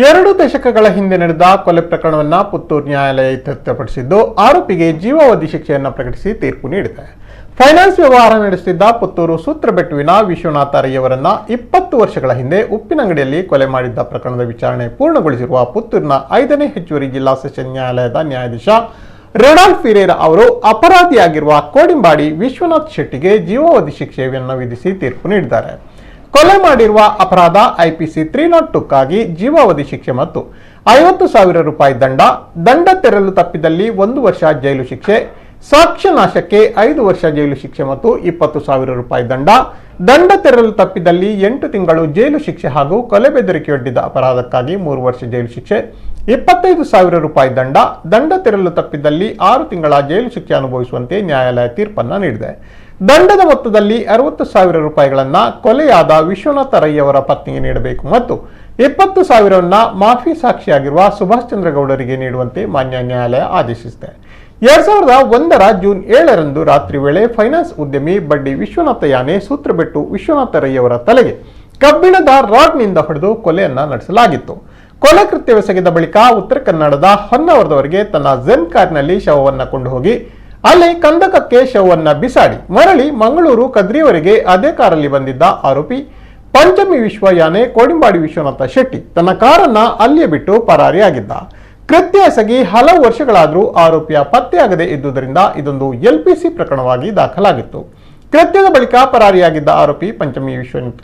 2 ದಶಕಗಳ ಹಿಂದೆ ನಡೆದ ಕೊಲೆ ಪ್ರಕರಣವನ್ನು ಪುತ್ತೂರು ನ್ಯಾಯಾಲಯ ಇತ್ಯರ್ಥಪಡಿಸಿದ್ದು ಆರೋಪಿಗೆ ಜೀವಾವಧಿ ಶಿಕ್ಷೆಯನ್ನು ಪ್ರಕಟಿಸಿ ತೀರ್ಪು ನೀಡಿದೆ. ಫೈನಾನ್ಸ್ ವ್ಯವಹಾರ ನಡೆಸುತ್ತಿದ್ದ ಪುತ್ತೂರು ಸೂತ್ರಬೆಟ್ಟುವಿನ ವಿಶ್ವನಾಥ ರೈ ಅವರನ್ನ 20 ವರ್ಷಗಳ ಹಿಂದೆ ಉಪ್ಪಿನಂಗಡಿಯಲ್ಲಿ ಕೊಲೆ ಮಾಡಿದ್ದ ಪ್ರಕರಣದ ವಿಚಾರಣೆ ಪೂರ್ಣಗೊಳಿಸಿರುವ ಪುತ್ತೂರಿನ 5ನೇ ಹೆಚ್ಚುವರಿ ಜಿಲ್ಲಾ ಸೆಷನ್ ನ್ಯಾಯಾಲಯದ ನ್ಯಾಯಾಧೀಶ ರೆನಾಲ್ಡ್ ಫಿರೇರಾ ಅವರು ಅಪರಾಧಿಯಾಗಿರುವ ಕೋಡಿಂಬಾಡಿ ವಿಶ್ವನಾಥ್ ಶೆಟ್ಟಿಗೆ ಜೀವಾವಧಿ ಶಿಕ್ಷೆಯನ್ನು ವಿಧಿಸಿ ತೀರ್ಪು ನೀಡಿದ್ದಾರೆ. ಕೊಲೆ ಮಾಡಿರುವ ಅಪರಾಧ ಐಪಿಸಿ 302 ಕ್ಕಾಗಿ ಜೀವಾವಧಿ ಶಿಕ್ಷೆ ಮತ್ತು 50,000 ರೂಪಾಯಿ ದಂಡ ತೆರಲು ತಪ್ಪಿದಲ್ಲಿ 1 ವರ್ಷ ಜೈಲು ಶಿಕ್ಷೆ, ಸಾಕ್ಷ್ಯ ನಾಶಕ್ಕೆ 5 ವರ್ಷ ಜೈಲು ಶಿಕ್ಷೆ ಮತ್ತು 20,000 ರೂಪಾಯಿ ದಂಡ ತೆರಲು ತಪ್ಪಿದಲ್ಲಿ 8 ತಿಂಗಳು ಜೈಲು ಶಿಕ್ಷೆ ಹಾಗೂ ಕೊಲೆ ಬೆದರಿಕೆಯೊಡ್ಡಿದ ಅಪರಾಧಕ್ಕಾಗಿ 3 ವರ್ಷ ಜೈಲು ಶಿಕ್ಷೆ, 25,000 ರೂಪಾಯಿ ದಂಡ ತೆರಲು ತಪ್ಪಿದಲ್ಲಿ 6 ತಿಂಗಳ ಜೈಲು ಶಿಕ್ಷೆ ಅನುಭವಿಸುವಂತೆ ನ್ಯಾಯಾಲಯ ತೀರ್ಪನ್ನು ನೀಡಿದೆ. ದಂಡದ ಮೊತ್ತದಲ್ಲಿ 60,000 ರೂಪಾಯಿಗಳನ್ನ ಕೊಲೆಯಾದ ವಿಶ್ವನಾಥ ರೈ ಅವರ ಪತ್ನಿಗೆ ನೀಡಬೇಕು ಮತ್ತು 20,000 ಮಾಫಿ ಸಾಕ್ಷಿಯಾಗಿರುವ ಸುಭಾಷ್ ಚಂದ್ರ ಗೌಡರಿಗೆ ನೀಡುವಂತೆ ಮಾನ್ಯ ನ್ಯಾಯಾಲಯ ಆದೇಶಿಸಿದೆ. 2001ರ ಜೂನ್ 7ರಂದು ರಾತ್ರಿ ವೇಳೆ ಫೈನಾನ್ಸ್ ಉದ್ಯಮಿ ಬಡ್ಡಿ ವಿಶ್ವನಾಥ ಯಾನೆ ಸೂತ್ರಬೆಟ್ಟು ವಿಶ್ವನಾಥ ರೈ ಅವರ ತಲೆಗೆ ಕಬ್ಬಿಣದ ರಾಡ್ನಿಂದ ಹೊಡೆದು ಕೊಲೆಯನ್ನ ನಡೆಸಲಾಗಿತ್ತು. ಕೊಲೆ ಕೃತ್ಯವೆಸಗಿದ ಬಳಿಕ ಉತ್ತರ ಕನ್ನಡದ ಹೊನ್ನಾವರದವರೆಗೆ ತನ್ನ ಝೆನ್ ಕಾರ್ನಲ್ಲಿ ಶವವನ್ನು ಕೊಂಡು ಹೋಗಿ ಅಲ್ಲಿ ಕಂದಕಕ್ಕೆ ಶವವನ್ನು ಬಿಸಾಡಿ ಮರಳಿ ಮಂಗಳೂರು ಕದ್ರಿಯವರೆಗೆ ಅದೇ ಕಾರಲ್ಲಿ ಬಂದಿದ್ದ ಆರೋಪಿ ಪಂಚಮಿ ವಿಶ್ವ ಯಾನೆ ಕೋಡಿಂಬಾಡಿ ವಿಶ್ವನಾಥ ಶೆಟ್ಟಿ ತನ್ನ ಕಾರನ್ನ ಅಲ್ಲಿಯೇ ಬಿಟ್ಟು ಪರಾರಿಯಾಗಿದ್ದ. ಕೃತ್ಯ ಎಸಗಿ ಹಲವು ವರ್ಷಗಳಾದರೂ ಆರೋಪಿಯ ಪತ್ತೆಯಾಗದೇ ಇದ್ದುದರಿಂದ ಇದೊಂದು ಎಲ್ಪಿಸಿ ಪ್ರಕರಣವಾಗಿ ದಾಖಲಾಗಿತ್ತು. ಕೃತ್ಯದ ಬಳಿಕ ಪರಾರಿಯಾಗಿದ್ದ ಆರೋಪಿ ಪಂಚಮಿ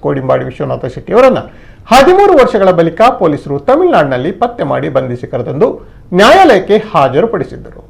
ಕೋಡಿಂಬಾಡಿ ವಿಶ್ವನಾಥ ಶೆಟ್ಟಿ ಅವರನ್ನ 13 ವರ್ಷಗಳ ಬಳಿಕ ಪೊಲೀಸರು ತಮಿಳುನಾಡಿನಲ್ಲಿ ಪತ್ತೆ ಮಾಡಿ ಬಂಧಿಸಿ ಕರೆತಂದು ನ್ಯಾಯಾಲಯಕ್ಕೆ ಹಾಜರುಪಡಿಸಿದ್ದರು.